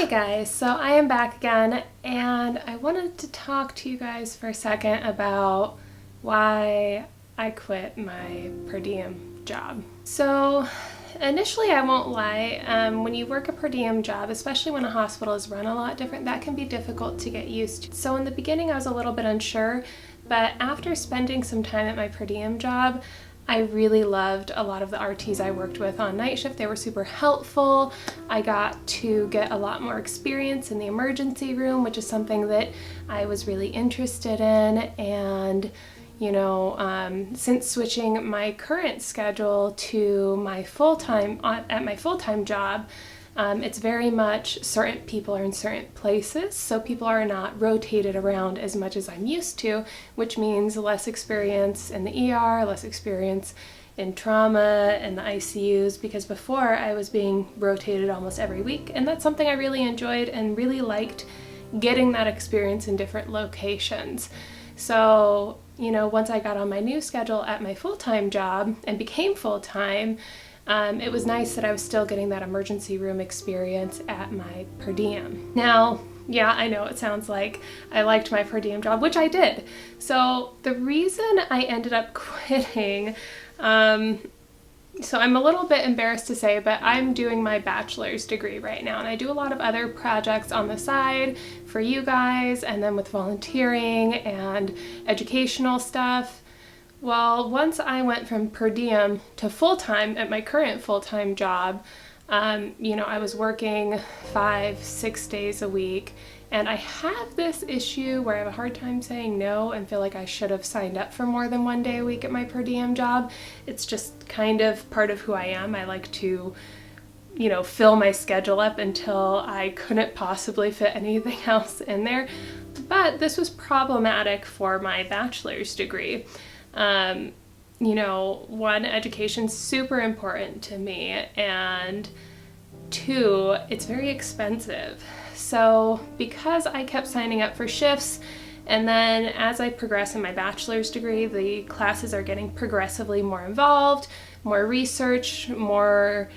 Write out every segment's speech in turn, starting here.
Hey guys, so I am back again and I wanted to talk to you guys for a second about why I quit my per diem job. So initially, I won't lie, when you work a per diem job, especially when a hospital is run a lot different, that can be difficult to get used to. So in the beginning I was a little bit unsure, but after spending some time at my per diem job, I really loved a lot of the RTs I worked with on night shift. They were super helpful. I got to get a lot more experience in the emergency room, which is something that I was really interested in. And since switching my current schedule to my full-time, at my full-time job, it's very much certain people are in certain places, so people are not rotated around as much as I'm used to, which means less experience in the ER, less experience in trauma and the ICUs, because before I was being rotated almost every week, and that's something I really enjoyed and really liked, getting that experience in different locations. So, once I got on my new schedule at my full-time job and became full-time, it was nice that I was still getting that emergency room experience at my per diem. Now, yeah, I know it sounds like I liked my per diem job, which I did. So the reason I ended up quitting, so I'm a little bit embarrassed to say, but I'm doing my bachelor's degree right now, and I do a lot of other projects on the side for you guys, and then with volunteering and educational stuff. Well, once I went from per diem to full-time at my current full-time job, I was working 5-6 days a week, and I have this issue where I have a hard time saying no and feel like I should have signed up for more than 1 day a week at my per diem job. It's just kind of part of who I am. I like to, fill my schedule up until I couldn't possibly fit anything else in there. But this was problematic for my bachelor's degree. One, education's super important to me, and two, it's very expensive. So because I kept signing up for shifts, and then as I progress in my bachelor's degree, the classes are getting progressively more involved, more research, more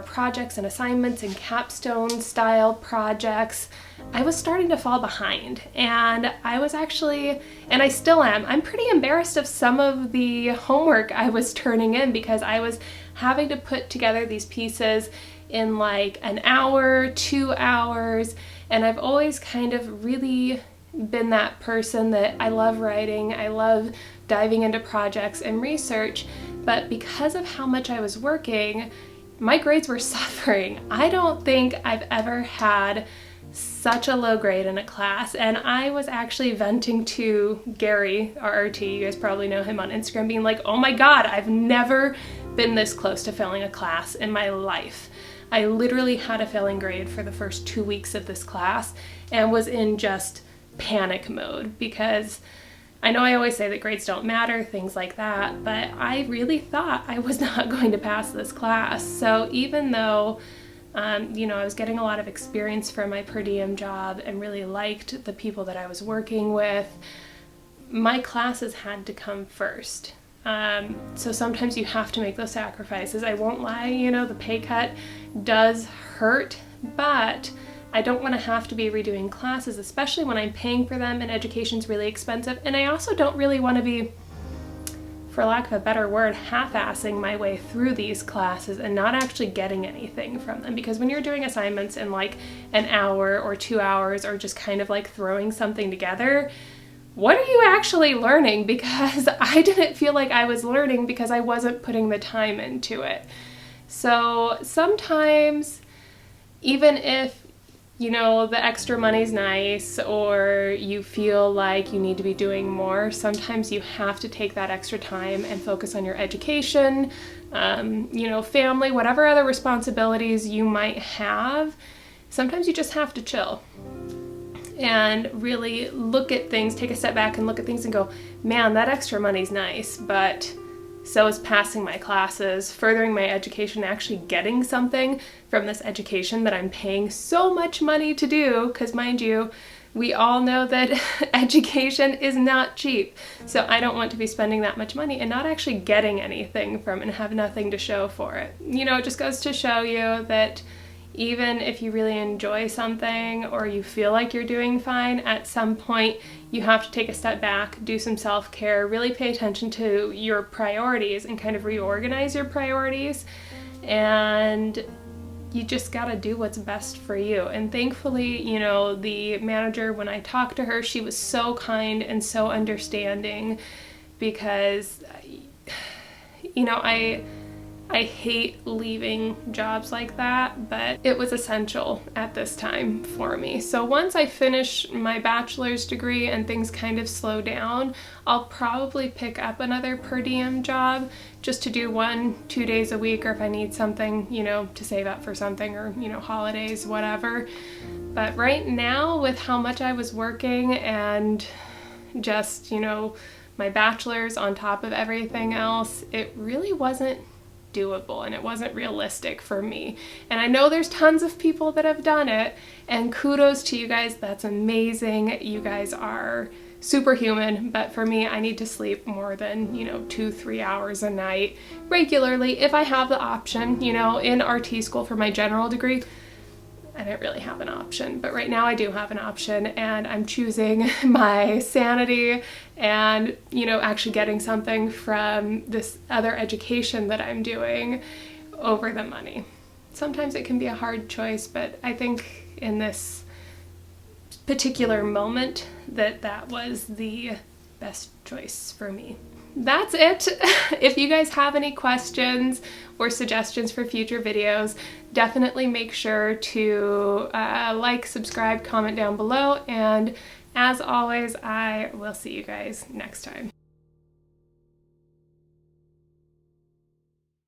projects and assignments and capstone style projects, I was starting to fall behind. And I was actually, and I still am, I'm pretty embarrassed of some of the homework I was turning in, because I was having to put together these pieces in like an hour, 2 hours, and I've always kind of really been that person that I love writing, I love diving into projects and research, but because of how much I was working, my grades were suffering. I don't think I've ever had such a low grade in a class, and I was actually venting to Gary, our RT, you guys probably know him on Instagram, being like, oh my god, I've never been this close to failing a class in my life. I literally had a failing grade for the first 2 weeks of this class and was in just panic mode, because I know I always say that grades don't matter, things like that, but I really thought I was not going to pass this class. So even though, I was getting a lot of experience from my per diem job and really liked the people that I was working with, my classes had to come first. So sometimes you have to make those sacrifices. I won't lie, the pay cut does hurt, but I don't want to have to be redoing classes, especially when I'm paying for them and education's really expensive. And I also don't really want to be, for lack of a better word, half-assing my way through these classes and not actually getting anything from them. Because when you're doing assignments in like an hour or 2 hours, or just kind of like throwing something together, what are you actually learning? Because I didn't feel like I was learning because I wasn't putting the time into it. So sometimes, even if the extra money's nice, or you feel like you need to be doing more, sometimes you have to take that extra time and focus on your education, family, whatever other responsibilities you might have. Sometimes you just have to chill and really look at things, take a step back and look at things and go, man, that extra money's nice, but so is passing my classes, furthering my education, actually getting something from this education that I'm paying so much money to do, because mind you, we all know that education is not cheap. So I don't want to be spending that much money and not actually getting anything from it and have nothing to show for it. It just goes to show you that Even if you really enjoy something or you feel like you're doing fine, at some point you have to take a step back, do some self-care, really pay attention to your priorities and kind of reorganize your priorities. And you just gotta do what's best for you. And thankfully, you know, the manager, when I talked to her, she was so kind and so understanding, because, you know, I hate leaving jobs like that, but it was essential at this time for me. So once I finish my bachelor's degree and things kind of slow down, I'll probably pick up another per diem job just to do 1-2 days a week, or if I need something, you know, to save up for something, or, you know, holidays, whatever. But right now, with how much I was working and just, you know, my bachelor's on top of everything else, it really wasn't doable and it wasn't realistic for me. And I know there's tons of people that have done it, and kudos to you guys. That's amazing. You guys are superhuman. But for me, I need to sleep more than, you know, 2-3 hours a night regularly if I have the option. You know, in RT school for my general degree, I didn't really have an option, but right now I do have an option, and I'm choosing my sanity and, you know, actually getting something from this other education that I'm doing over the money. Sometimes it can be a hard choice, but I think in this particular moment that was the best choice for me. That's it. If you guys have any questions or suggestions for future videos, definitely make sure to like, subscribe, comment down below, and as always, I will see you guys next time.